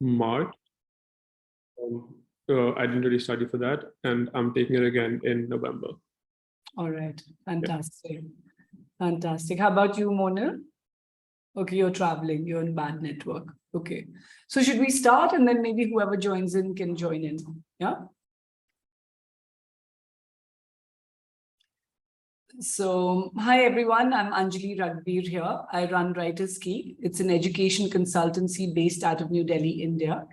March. I didn't really study for that, and I'm taking it again in November. All right, fantastic. Fantastic. How about you, Mona? Okay, you're traveling, you're in bad network. Okay. So should we start, and then maybe whoever joins in can join in? Yeah. So, hi everyone, I'm Anjali Raghbeer here. I run WritersQi. It's an education consultancy based out of New Delhi, India.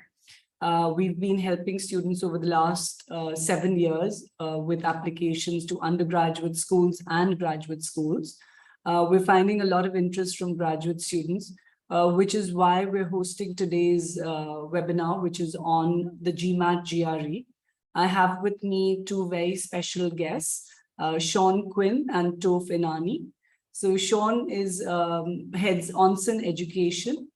We've been helping students over the last 7 years with applications to undergraduate schools and graduate schools. We're finding a lot of interest from graduate students, which is why we're hosting today's webinar, which is on the GMAT GRE. I have with me two very special guests, Sean Quinn and Toph Enany. So Sean is heads Onsen Education,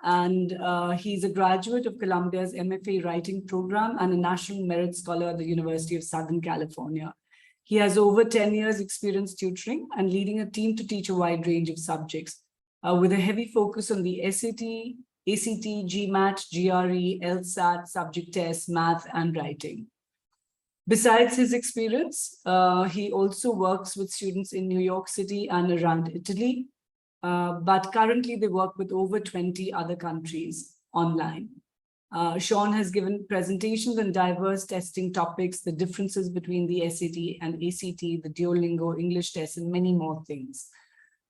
and he's a graduate of Columbia's MFA writing program and a National Merit Scholar at the University of Southern California. He has over 10 years experience tutoring and leading a team to teach a wide range of subjects with a heavy focus on the SAT, ACT, GMAT, GRE, LSAT, subject tests, math, and writing. Besides his experience, he also works with students in New York City and around Italy, but currently they work with over 20 other countries online. Sean has given presentations on diverse testing topics, the differences between the SAT and ACT, the Duolingo English test, and many more things.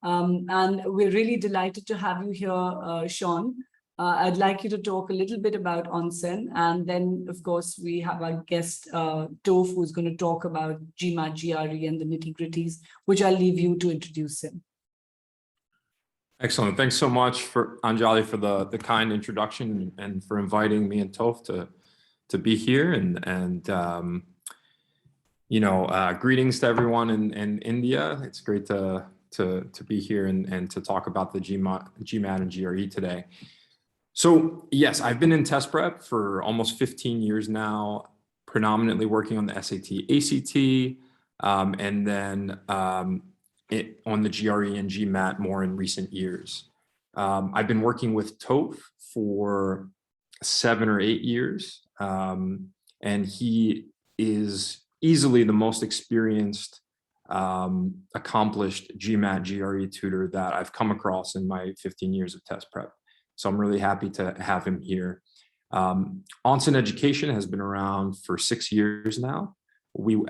And we're really delighted to have you here, Sean. I'd like you to talk a little bit about Onsen, and then, of course, we have our guest, Toph, who's going to talk about GMAT, GRE, and the nitty-gritties, which I'll leave you to introduce him. Excellent. Thanks so much, for Anjali, for the kind introduction and for inviting me and Toph to be here. And greetings to everyone in India. It's great to be here and to talk about the GMAT and GRE today. So yes, I've been in test prep for almost 15 years now, predominantly working on the SAT, ACT, and then on the GRE and GMAT more in recent years. I've been working with Toph for 7 or 8 years, and he is easily the most experienced, accomplished GMAT, GRE tutor that I've come across in my 15 years of test prep. So I'm really happy to have him here. Onsen Education has been around for 6 years now.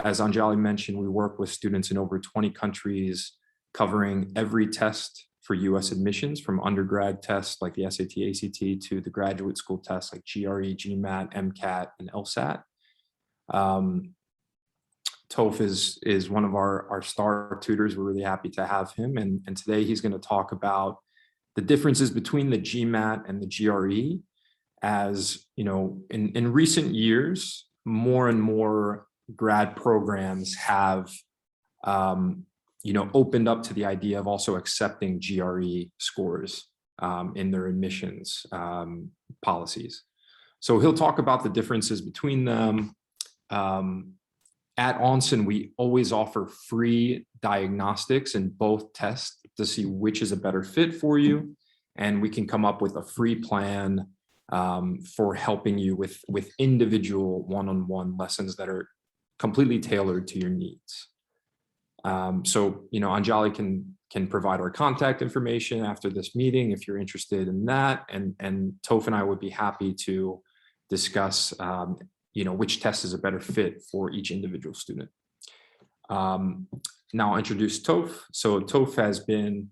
As Anjali mentioned, we work with students in over 20 countries, covering every test for US admissions, from undergrad tests like the SAT, ACT, to the graduate school tests like GRE, GMAT, MCAT, and LSAT. Toph is one of our star tutors. We're really happy to have him. And today he's going to talk about the differences between the GMAT and the GRE. As you know, in recent years, more and more grad programs have opened up to the idea of also accepting GRE scores in their admissions policies. So he'll talk about the differences between them. At Onsen, we always offer free diagnostics in both tests to see which is a better fit for you. And we can come up with a free plan for helping you with individual one-on-one lessons that are completely tailored to your needs. So, Anjali can provide our contact information after this meeting if you're interested in that. And Toph and I would be happy to discuss which test is a better fit for each individual student. Now I'll introduce Toph. So Toph has been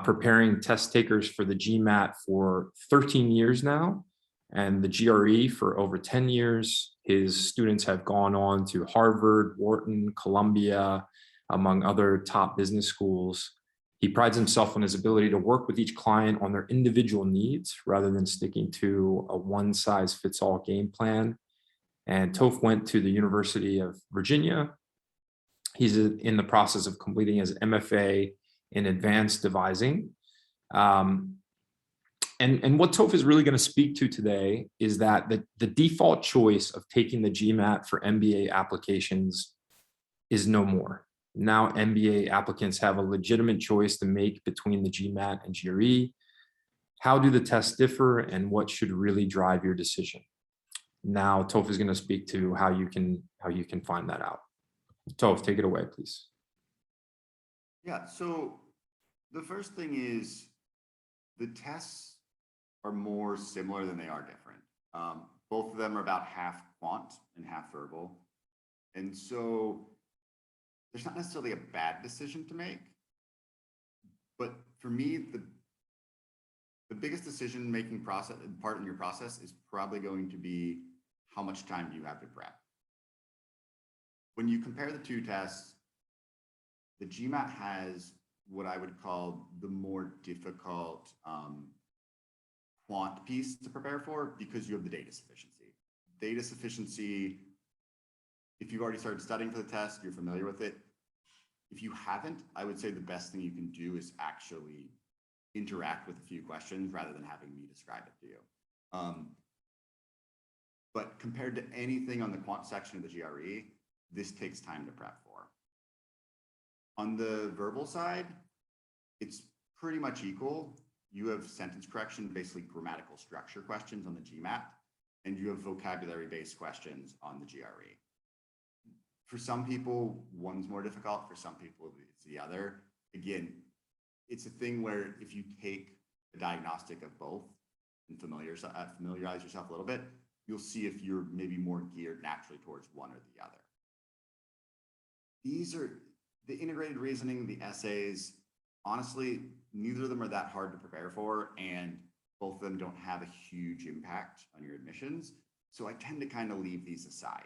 preparing test takers for the GMAT for 13 years now, and the GRE for over 10 years. His students have gone on to Harvard, Wharton, Columbia, among other top business schools. He prides himself on his ability to work with each client on their individual needs rather than sticking to a one-size-fits-all game plan. And Toph went to the University of Virginia. He's in the process of completing his MFA in advanced devising. And what Toph is really going to speak to today is that the default choice of taking the GMAT for MBA applications is no more. Now MBA applicants have a legitimate choice to make between the GMAT and GRE. How do the tests differ and what should really drive your decision? Now, Toph is going to speak to how you can find that out. Toph, take it away, please. Yeah, so the first thing is the tests are more similar than they are different. Both of them are about half quant and half verbal. And so there's not necessarily a bad decision to make. But for me, the biggest decision-making part in your process is probably going to be how much time do you have to prep. When you compare the two tests, the GMAT has what I would call the more difficult quant piece to prepare for because you have the data sufficiency. Data sufficiency, if you've already started studying for the test, you're familiar with it. If you haven't, I would say the best thing you can do is actually interact with a few questions rather than having me describe it to you. But compared to anything on the quant section of the GRE, this takes time to prep for. On the verbal side, it's pretty much equal. You have sentence correction, basically grammatical structure questions on the GMAT, and you have vocabulary-based questions on the GRE. For some people, one's more difficult. For some people, it's the other. Again, it's a thing where if you take a diagnostic of both and familiarize yourself a little bit, you'll see if you're maybe more geared naturally towards one or the other. These are the integrated reasoning, the essays. Honestly, neither of them are that hard to prepare for, and both of them don't have a huge impact on your admissions. So I tend to kind of leave these aside.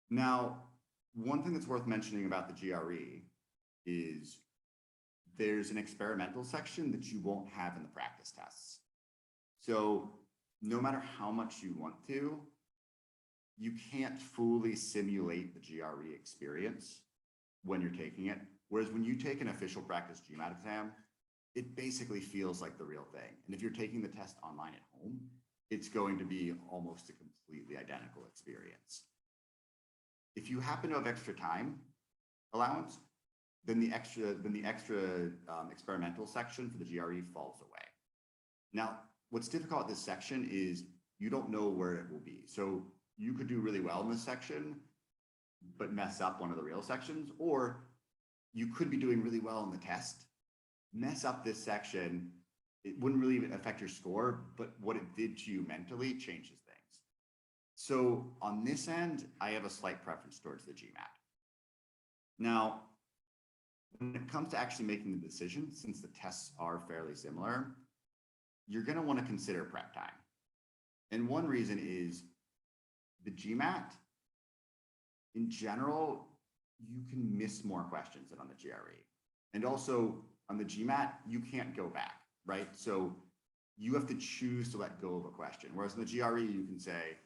Now, one thing that's worth mentioning about the GRE is there's an experimental section that you won't have in the practice tests. So no matter how much you want to, you can't fully simulate the GRE experience when you're taking it. Whereas when you take an official practice GMAT exam, it basically feels like the real thing. And if you're taking the test online at home, it's going to be almost a completely identical experience. If you happen to have extra time allowance, then the extra experimental section for the GRE falls away. Now, what's difficult with this section is you don't know where it will be. So you could do really well in this section, but mess up one of the real sections, or you could be doing really well in the test, mess up this section. It wouldn't really affect your score, but what it did to you mentally changes things. So on this end, I have a slight preference towards the GMAT. Now, when it comes to actually making the decision, since the tests are fairly similar, you're going to want to consider prep time. And one reason is the GMAT, in general, you can miss more questions than on the GRE. And also on the GMAT, you can't go back, right? So you have to choose to let go of a question. Whereas in the GRE, you can say,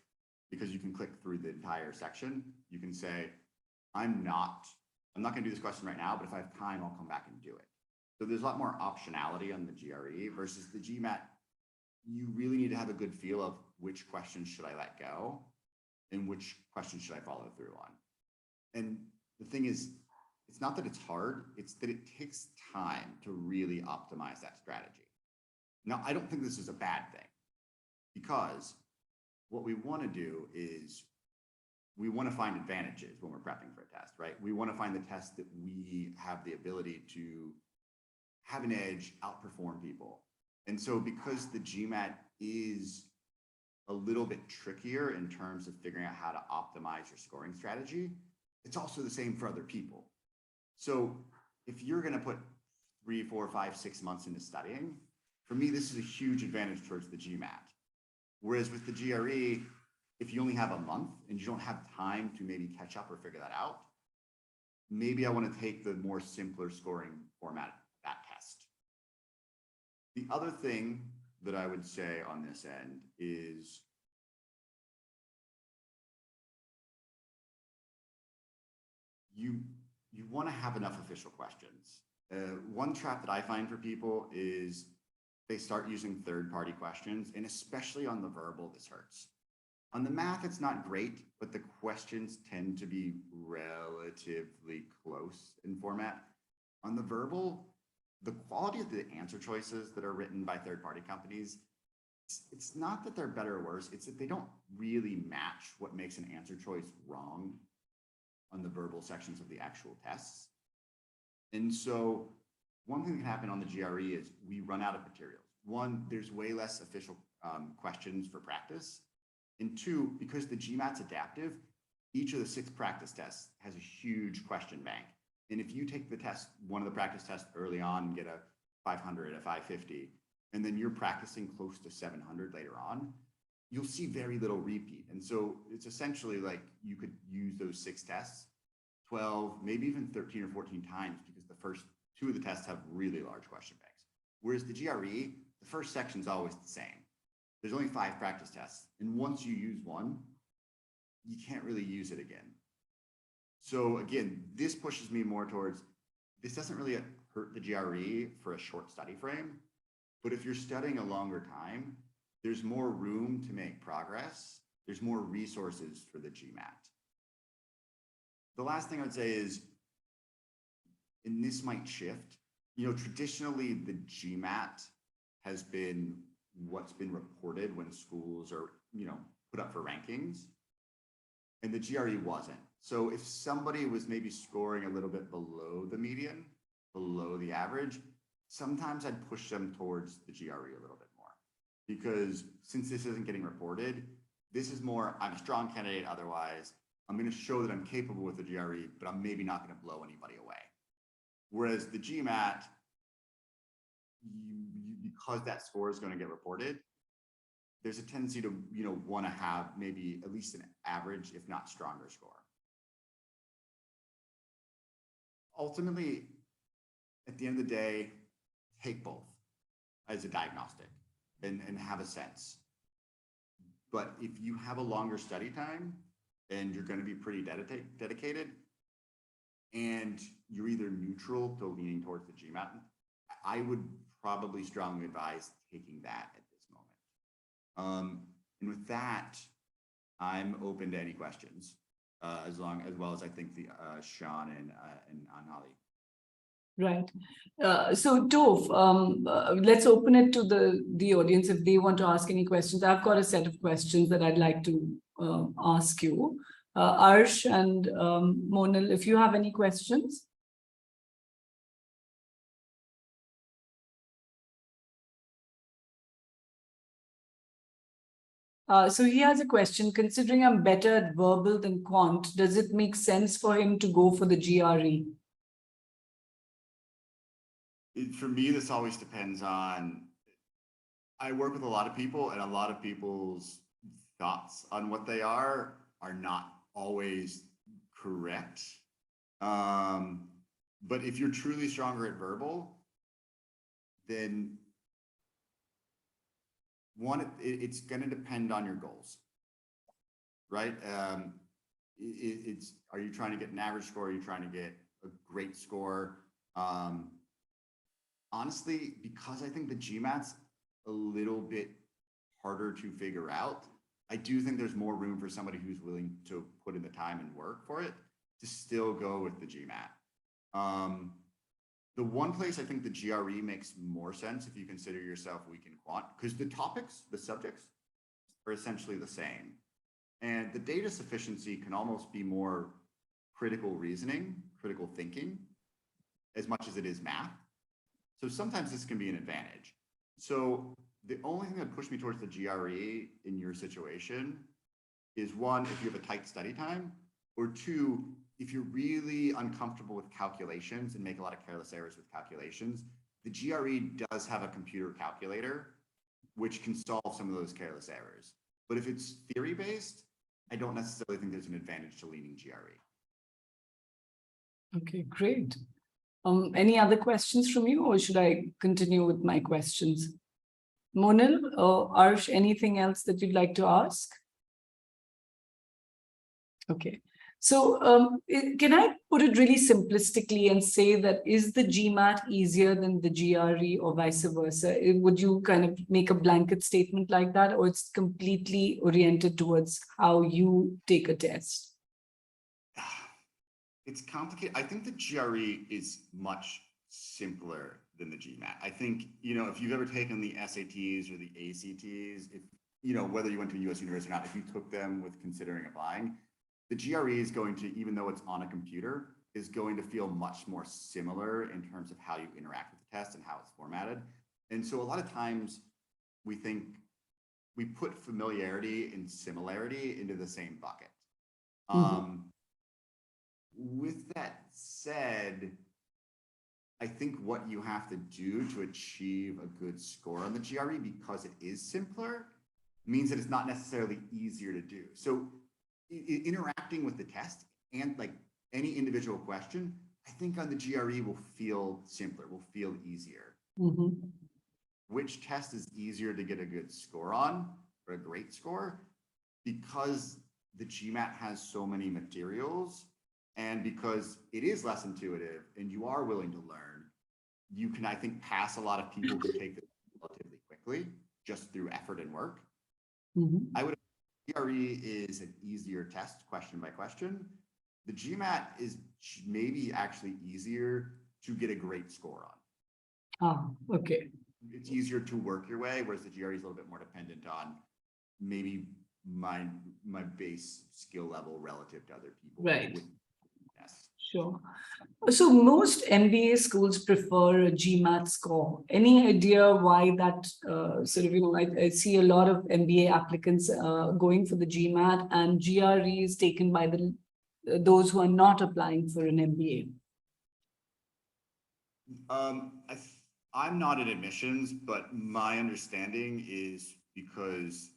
because you can click through the entire section, you can say, I'm not going to do this question right now, but if I have time, I'll come back and do it. So there's a lot more optionality on the GRE versus the GMAT. You really need to have a good feel of which questions should I let go and which questions should I follow through on. And the thing is, it's not that it's hard, it's that it takes time to really optimize that strategy. Now, I don't think this is a bad thing, because what we want to do is we want to find advantages when we're prepping for a test, right? We want to find the test that we have the ability to have an edge, outperform people. And so because the GMAT is a little bit trickier in terms of figuring out how to optimize your scoring strategy, it's also the same for other people. So if you're going to put 3, 4, 5, 6 months into studying, for me, this is a huge advantage towards the GMAT. Whereas with the GRE, if you only have a month and you don't have time to maybe catch up or figure that out, maybe I want to take the more simpler scoring format of that test. The other thing that I would say on this end is you want to have enough official questions. One trap that I find for people is they start using third-party questions, and especially on the verbal, this hurts. On the math, it's not great, but the questions tend to be relatively close in format. On the verbal, the quality of the answer choices that are written by third-party companies, it's not that they're better or worse, it's that they don't really match what makes an answer choice wrong on the verbal sections of the actual tests. And so one thing that can happen on the GRE is we run out of materials. One, there's way less official questions for practice. And two, because the GMAT's adaptive, each of the 6 practice tests has a huge question bank. And if you take the test, one of the practice tests early on and get a 500, a 550, and then you're practicing close to 700 later on, you'll see very little repeat. And so it's essentially like you could use those 6 tests 12, maybe even 13 or 14 times, because the first 2 of the tests have really large question banks. Whereas the GRE, the first section is always the same. There's only 5 practice tests. And once you use one, you can't really use it again. So again, this pushes me more towards, this doesn't really hurt the GRE for a short study frame, but if you're studying a longer time, there's more room to make progress. There's more resources for the GMAT. The last thing I would say is, and this might shift, traditionally the GMAT has been what's been reported when schools are, put up for rankings, and the GRE wasn't. So if somebody was maybe scoring a little bit below the median, below the average, sometimes I'd push them towards the GRE a little bit more, because since this isn't getting reported, this is more, I'm a strong candidate otherwise, I'm going to show that I'm capable with the GRE, but I'm maybe not going to blow anybody away. Whereas the GMAT, because that score is going to get reported, there's a tendency to, want to have maybe at least an average, if not stronger score. Ultimately, at the end of the day, take both as a diagnostic and have a sense. But if you have a longer study time and you're going to be pretty dedicated, and you're either neutral to leaning towards the GMAT, I would probably strongly advise taking that at this moment. And with that, I'm open to any questions, as well as I think the Sean and Anjali. Right. So Toph, let's open it to the audience if they want to ask any questions. I've got a set of questions that I'd like to ask you. Arsh and Monal, if you have any questions. So he has a question. Considering I'm better at verbal than quant, does it make sense for him to go for the GRE? For me, this always depends on, I work with a lot of people, and a lot of people's thoughts on what they are not always correct. But if you're truly stronger at verbal, then one, it's going to depend on your goals, right? Are you trying to get an average score? Are you trying to get a great score? Honestly, because I think the GMAT's a little bit harder to figure out, I do think there's more room for somebody who's willing to put in the time and work for it to still go with the GMAT. The one place I think the GRE makes more sense if you consider yourself weak in quant, because the topics, the subjects are essentially the same. And the data sufficiency can almost be more critical reasoning, critical thinking, as much as it is math. So sometimes this can be an advantage. So the only thing that pushed me towards the GRE in your situation is, one, if you have a tight study time, or two, if you're really uncomfortable with calculations and make a lot of careless errors with calculations, the GRE does have a computer calculator, which can solve some of those careless errors. But if it's theory-based, I don't necessarily think there's an advantage to leaning GRE. Okay, great. Any other questions from you, or should I continue with my questions? Monal or Arsh, anything else that you'd like to ask? Okay. So can I put it really simplistically and say that is the GMAT easier than the GRE or vice versa? Would you kind of make a blanket statement like that, or it's completely oriented towards how you take a test? It's complicated. I think the GRE is much simpler than the GMAT. I think, if you've ever taken the SATs or the ACTs, if, whether you went to a US university or not, if you took them with considering applying, the GRE is going to, even though it's on a computer, is going to feel much more similar in terms of how you interact with the test and how it's formatted. And so a lot of times we think we put familiarity and similarity into the same bucket. With that said, I think what you have to do to achieve a good score on the GRE, because it is simpler, means that it's not necessarily easier to do. So interacting with the test and like any individual question, I think on the GRE will feel simpler, will feel easier. Which test is easier to get a good score on, or a great score? Because the GMAT has so many materials, and because it is less intuitive and you are willing to learn, you can, I think, pass a lot of people who take this relatively quickly just through effort and work. I would GRE is an easier test, question by question. The GMAT is maybe actually easier to get a great score on. Okay. It's easier to work your way, whereas the GRE is a little bit more dependent on maybe my base skill level relative to other people. Right. Yes. Sure. So most MBA schools prefer a GMAT score. Any idea why that I see a lot of MBA applicants going for the GMAT, and GRE is taken by those who are not applying for an MBA? I'm not in admissions, but my understanding is because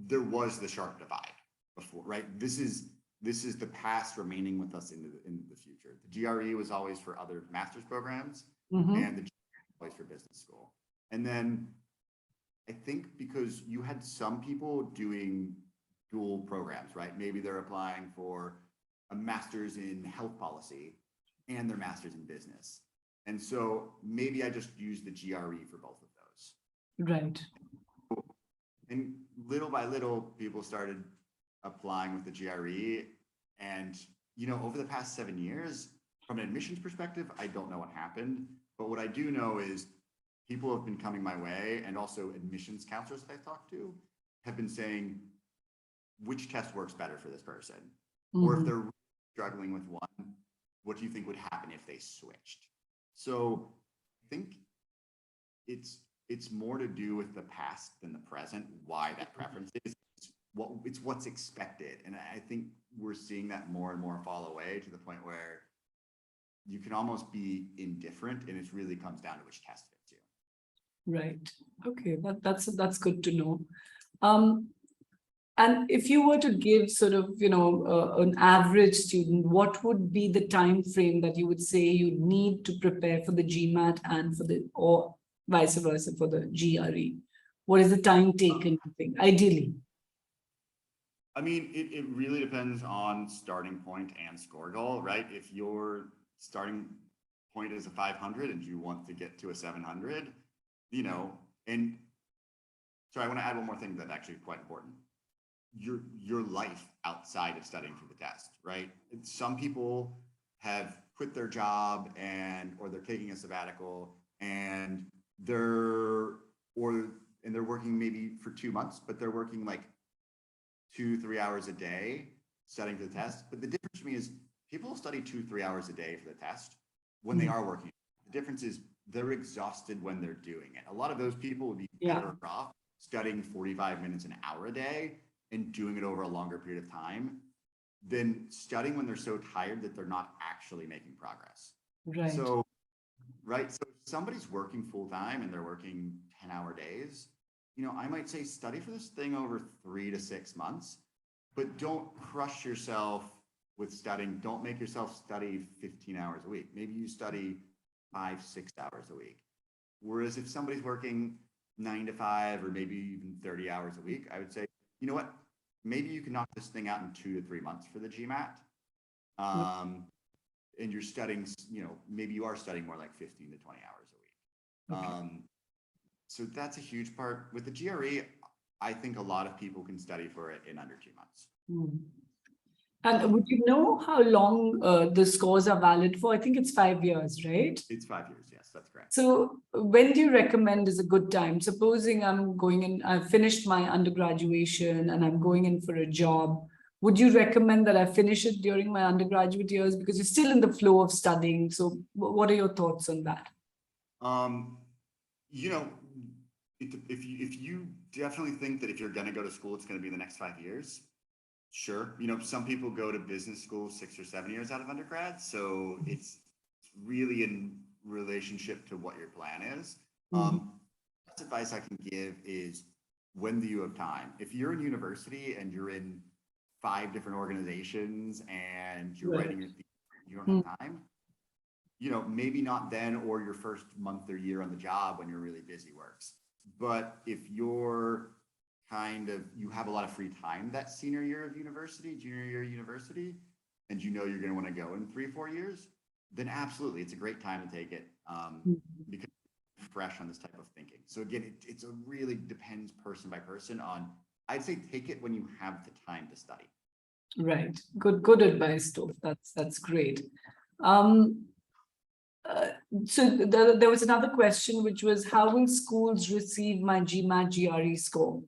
there was the sharp divide before, right? This is the past remaining with us into the future. The GRE was always for other master's programs, and the GRE was always for business school. And then I think because you had some people doing dual programs, right? Maybe they're applying for a master's in health policy and their master's in business. And so maybe I just use the GRE for both of those. Right. And little by little, people started applying with the GRE. And, over the past 7 years, from an admissions perspective, I don't know what happened. But what I do know is people have been coming my way, and also admissions counselors that I've talked to have been saying, which test works better for this person? Or if they're really struggling with one, what do you think would happen if they switched? So I think it's more to do with the past than the present, why that preference is. It's what's expected. And I think we're seeing that more and more fall away to the point where you can almost be indifferent, and it really comes down to which test fits you. Right. Okay, that's good to know. And if you were to give sort of, an average student, what would be the time frame that you would say you need to prepare for the GMAT and or vice versa for the GRE? What is the time taken, I think, ideally? I mean, it really depends on starting point and score goal, right? If your starting point is a 500 and you want to get to a 700, and sorry, I want to add one more thing that's actually quite important. Your life outside of studying for the test, right? Some people have quit their job or they're taking a sabbatical, and they're working maybe for 2 months, but they're working like 2-3 hours a day studying for the test. But the difference for me is people study 2-3 hours a day for the test when they are working. The difference is they're exhausted when they're doing it. A lot of those people would be better off studying 45 minutes an hour a day and doing it over a longer period of time than studying when they're so tired that they're not actually making progress. Right. So if somebody's working full time and they're working 10-hour days, I might say study for this thing over 3 to 6 months, but don't crush yourself with studying. Don't make yourself study 15 hours a week. Maybe you study 5-6 hours a week. Whereas if somebody's working 9 to 5 or maybe even 30 hours a week, I would say, you know what, maybe you can knock this thing out in 2 to 3 months for the GMAT. And you're studying, maybe you are studying more like 15 to 20 hours a week. Okay. So that's a huge part. With the GRE, I think a lot of people can study for it in under 2 months. And would you know how long the scores are valid for? I think it's 5 years, right? It's 5 years, yes, that's correct. So when do you recommend is a good time? Supposing I'm going in, I've finished my undergraduation and I'm going in for a job. Would you recommend that I finish it during my undergraduate years because you're still in the flow of studying? So what are your thoughts on that? You know, if you definitely think that if you're going to go to school, it's going to be the next 5 years. Sure. You know, some people go to business school 6 or 7 years out of undergrad. So it's really in relationship to what your plan is. Best advice I can give is, when do you have time? If you're in university and you're in 5 different organizations and you're writing your thesis, you don't have time, you know, maybe not then, or your first month or year on the job when you're really busy works. But if you're you have a lot of free time that senior year of university, junior year of university, and you know you're going to want to go in 3-4 years, then absolutely, it's a great time to take it, because you're fresh on this type of thinking. So again, it's a really depends person by person on, I'd say take it when you have the time to study. Right. Good advice, Toph. That's great. So there was another question, which was, how will schools receive my GMAT GRE score?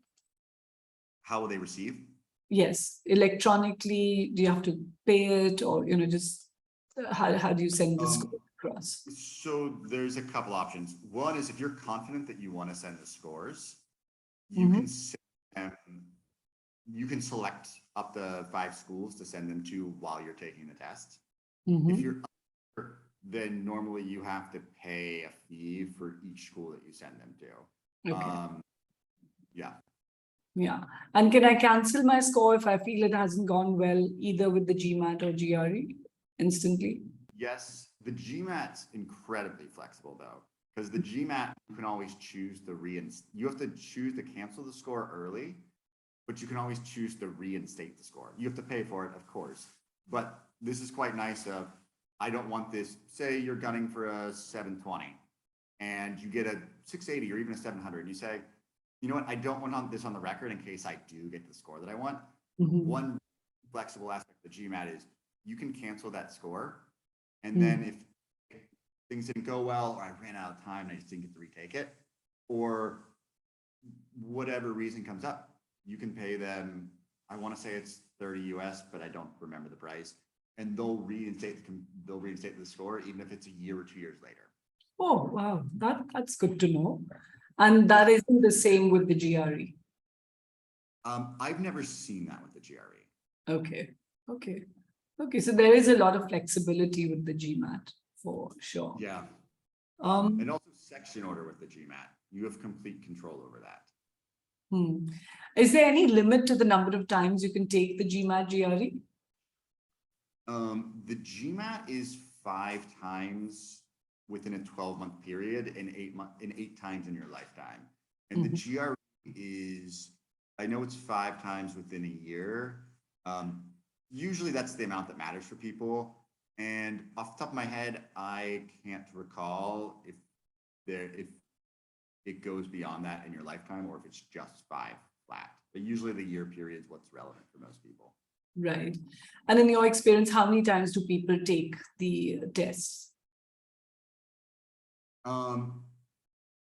How will they receive? Yes, electronically. Do you have to pay it, or just how do you send the score across? So there's a couple options. One is, if you're confident that you want to send the scores, you can send them, you can select up to 5 schools to send them to while you're taking the test. If you're unsure, then normally you have to pay a fee for each school that you send them to. Okay. Yeah. Yeah. And can I cancel my score if I feel it hasn't gone well, either with the GMAT or GRE instantly? Yes, the GMAT's incredibly flexible though, because the GMAT, you can always choose the you have to choose to cancel the score early, but you can always choose to reinstate the score. You have to pay for it, of course, but this is quite nice of, I don't want this, say you're gunning for a 720 and you get a 680 or even a 700, and you say, you know what, I don't want this on the record in case I do get the score that I want. One flexible aspect of the GMAT is you can cancel that score, and then if things didn't go well, or I ran out of time and I just didn't get to retake it, or whatever reason comes up, you can pay them, I want to say it's 30 US, but I don't remember the price, and they'll reinstate the score even if it's a year or 2 years later. Oh, wow, that's good to know. And that isn't the same with the GRE. I've never seen that with the GRE. Okay. So there is a lot of flexibility with the GMAT for sure. Yeah. And also section order with the GMAT. You have complete control over that. Is there any limit to the number of times you can take the GMAT GRE? The GMAT is 5 times within a 12-month period and 8 times in your lifetime. And the GRE is, I know it's 5 times within a year. Usually that's the amount that matters for people. And off the top of my head, I can't recall if it goes beyond that in your lifetime, or if it's just 5 flat. But usually the year period is what's relevant for most people. Right. And in your experience, how many times do people take the tests?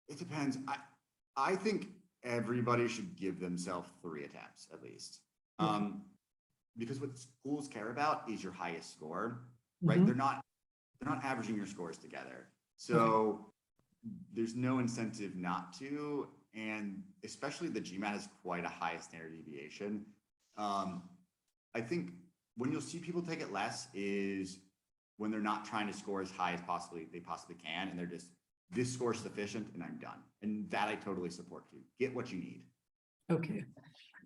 It depends. I think everybody should give themselves 3 attempts at least. Because what schools care about is your highest score, right? They're not averaging your scores together. So there's no incentive not to, and especially the GMAT is quite a high standard deviation. I think when you'll see people take it less is when they're not trying to score as high as they possibly can, and they're just, this score is sufficient and I'm done. And that I totally support too. Get what you need. Okay.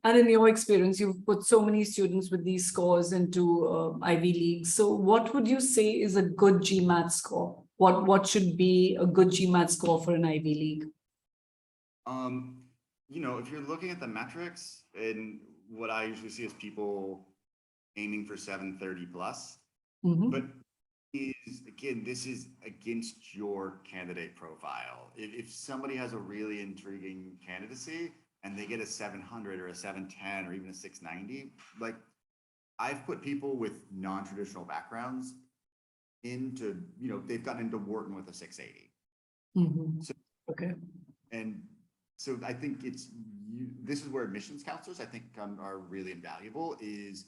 And in your experience, you've put so many students with these scores into Ivy League. So what would you say is a good GMAT score? What should be a good GMAT score for an Ivy League? You know, if you're looking at the metrics, and what I usually see is people aiming for 730 plus, but again, this is against your candidate profile. If somebody has a really intriguing candidacy and they get a 700 or a 710 or even a 690, like, I've put people with non-traditional backgrounds into, they've gotten into Wharton with a 680. So, Okay. and so I think this is where admissions counselors, I think, are really invaluable, is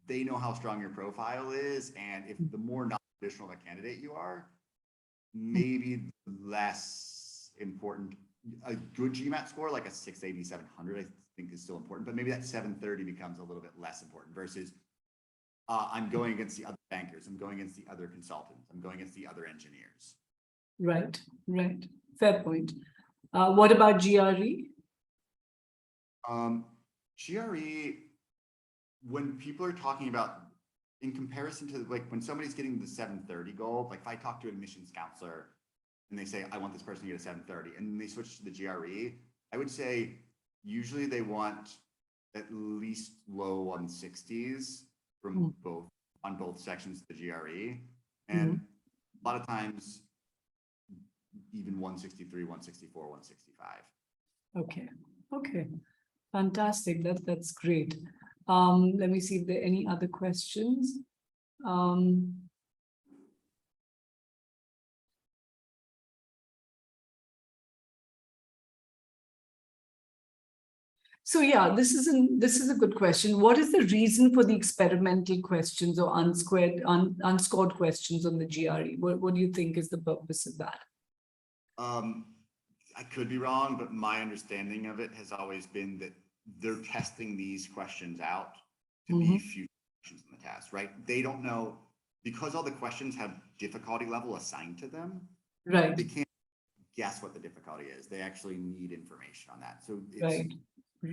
they know how strong your profile is. And if the more non-traditional of a candidate you are, maybe less important, a good GMAT score, like a 680, 700, I think is still important, but maybe that 730 becomes a little bit less important versus I'm going against the other bankers, I'm going against the other consultants, I'm going against the other engineers. Right, right. Fair point. What about GRE? GRE, when people are talking about, in comparison to like when somebody's getting the 730 goal, like if I talk to an admissions counselor and they say, I want this person to get a 730, and they switch to the GRE, I would say usually they want at least low 160s from on both sections of the GRE. And a lot of times even 163, 164, 165. Okay, okay. Fantastic. That's great. Let me see if there are any other questions. So yeah, this is a good question. What is the reason for the experimental questions or unscored questions on the GRE? What do you think is the purpose of that? I could be wrong, but my understanding of it has always been that they're testing these questions out to be future questions in the test, right? They don't know, because all the questions have difficulty level assigned to them. Right. They can't guess what the difficulty is. They actually need information on that. So it's,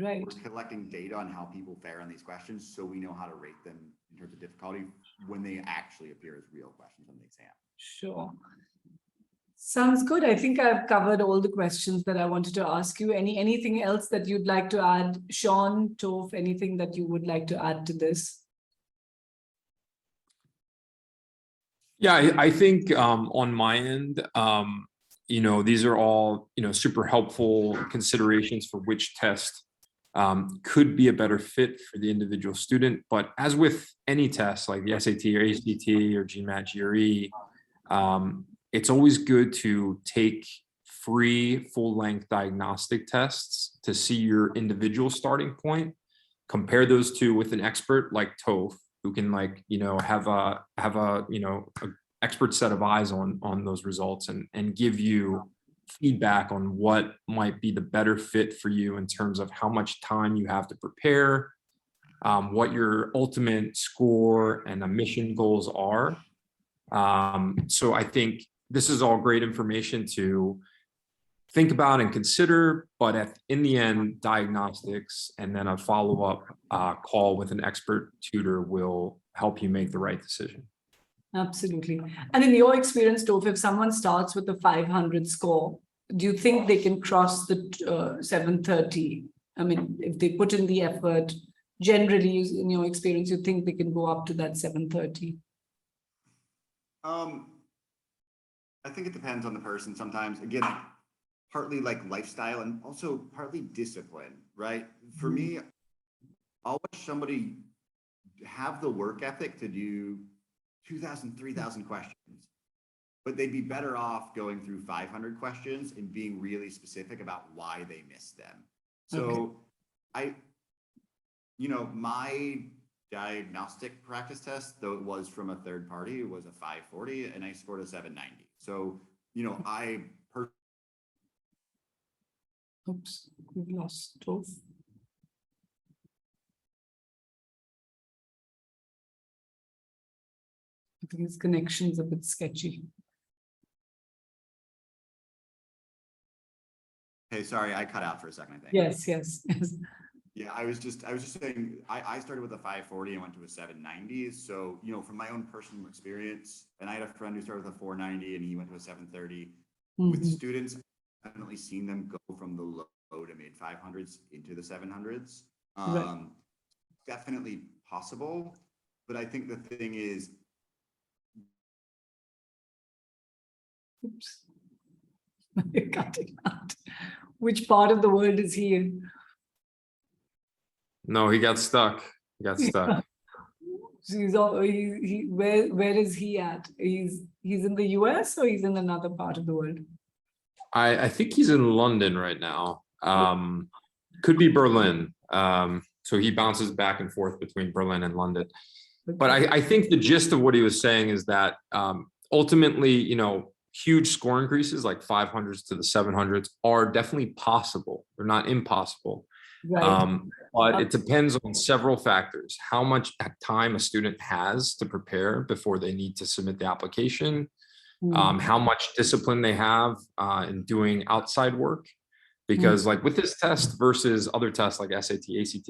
right. We're collecting data on how people fare on these questions, so we know how to rate them in terms of difficulty when they actually appear as real questions on the exam. Sure. Sounds good. I think I've covered all the questions that I wanted to ask you. Anything else that you'd like to add? Sean, Toph, anything that you would like to add to this? Yeah, I think on my end, these are all, super helpful considerations for which test could be a better fit for the individual student. But as with any test like the SAT or ACT or GMAT, GRE, it's always good to take free full-length diagnostic tests to see your individual starting point. Compare those two with an expert like Toph, who can have a expert set of eyes on those results and give you feedback on what might be the better fit for you in terms of how much time you have to prepare, what your ultimate score and admission goals are. So I think this is all great information to think about and consider, but in the end, diagnostics and then a follow-up call with an expert tutor will help you make the right decision. Absolutely. And in your experience, Toph, if someone starts with a 500 score, do you think they can cross the 730? I mean, if they put in the effort, generally, in your experience, you think they can go up to that 730? I think it depends on the person sometimes. Again, partly like lifestyle and also partly discipline, right? For me, I'll watch somebody have the work ethic to do 2,000, 3,000 questions, but they'd be better off going through 500 questions and being really specific about why they missed them. So my diagnostic practice test, though it was from a third party, it was a 540 and I scored a 790. So, Oops, we've lost Toph. I think his connection's a bit sketchy. Hey, sorry, I cut out for a second, I think. Yes. Yeah, I was just saying, I started with a 540 and went to a 790. So, from my own personal experience, and I had a friend who started with a 490 and he went to a 730. With students, I've definitely seen them go from the low to mid 500s into the 700s. Right. Definitely possible, but I think the thing is, Oops. Cutting out. Which part of the world is he in? No, he got stuck. So where is he at? He's in the US or he's in another part of the world? I think he's in London right now. Could be Berlin. So he bounces back and forth between Berlin and London. But I think the gist of what he was saying is that ultimately, you know, huge score increases like 500s to the 700s are definitely possible. They're not impossible. Right. But it depends on several factors. How much time a student has to prepare before they need to submit the application, how much discipline they have in doing outside work. Because like with this test versus other tests like SAT, ACT,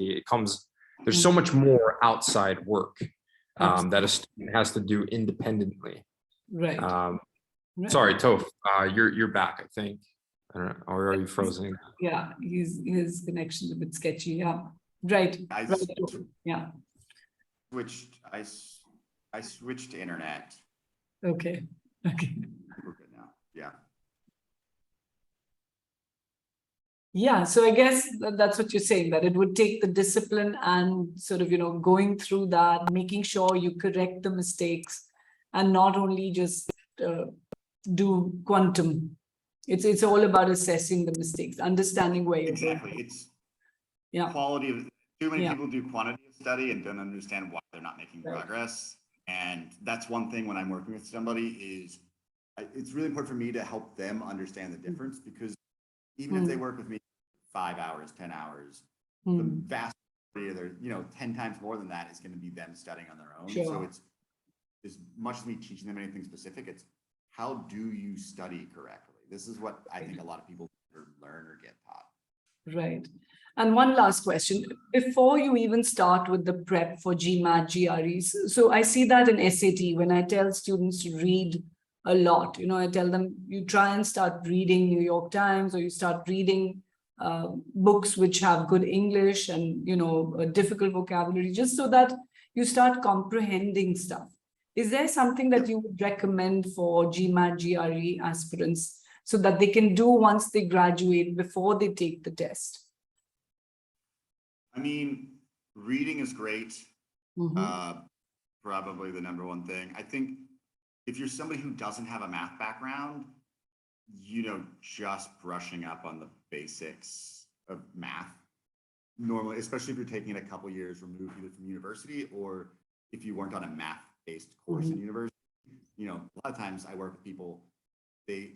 there's so much more outside work that a student has to do independently. Right. Right. Sorry, Toph, you're back, I think. I don't know, or are you frozen? Yeah, his connection's a bit sketchy. Yeah. Right. Yeah. I switched to internet. Okay. Okay. We're good now. Yeah. Yeah, so I guess that's what you're saying, that it would take the discipline and sort of, you know, going through that, making sure you correct the mistakes and not only just do quantum. It's all about assessing the mistakes, understanding where you're Exactly. going. It's Yeah. quality of, too many people do quantity of study and don't understand why they're not making progress. And that's one thing when I'm working with somebody is it's really important for me to help them understand the difference, because even if they work with me 5 hours, 10 hours, the vast majority of their, you know, 10 times more than that is going to be them studying on their own. Sure. So it's as much as me teaching them anything specific, it's how do you study correctly? This is what I think a lot of people learn or get taught. Right. And one last question, before you even start with the prep for GMAT, GREs. So I see that in SAT, when I tell students to read a lot, you know, I tell them you try and start reading New York Times, or you start reading books which have good English and, you know, a difficult vocabulary, just so that you start comprehending stuff. Is there something that you would recommend for GMAT, GRE aspirants so that they can do once they graduate before they take the test? I mean, reading is great. Probably the number one thing. I think if you're somebody who doesn't have a math background, you know, just brushing up on the basics of math normally, especially if you're taking it a couple years removed either from university or if you weren't on a math-based course in university. You know, a lot of times I work with people, they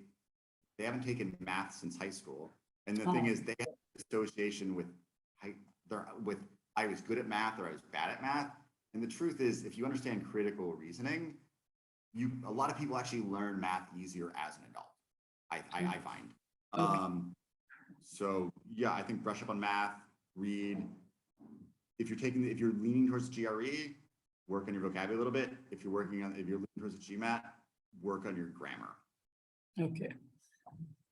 haven't taken math since high school. And the thing is, they have an association with I was good at math or I was bad at math. And the truth is, if you understand critical reasoning, a lot of people actually learn math easier as an adult, I find. So yeah, I think brush up on math, read. If you're leaning towards GRE, work on your vocabulary a little bit. If you're leaning towards the GMAT, work on your grammar. Okay.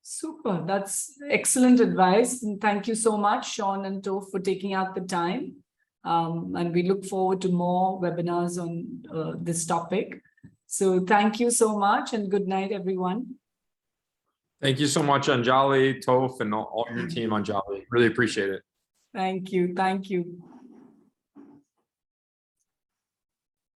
Super. That's excellent advice. And thank you so much, Sean and Toph, for taking out the time. And we look forward to more webinars on this topic. So thank you so much and good night, everyone. Thank you so much, Anjali, Toph, and all your team, Anjali. Really appreciate it. Thank you. Thank you.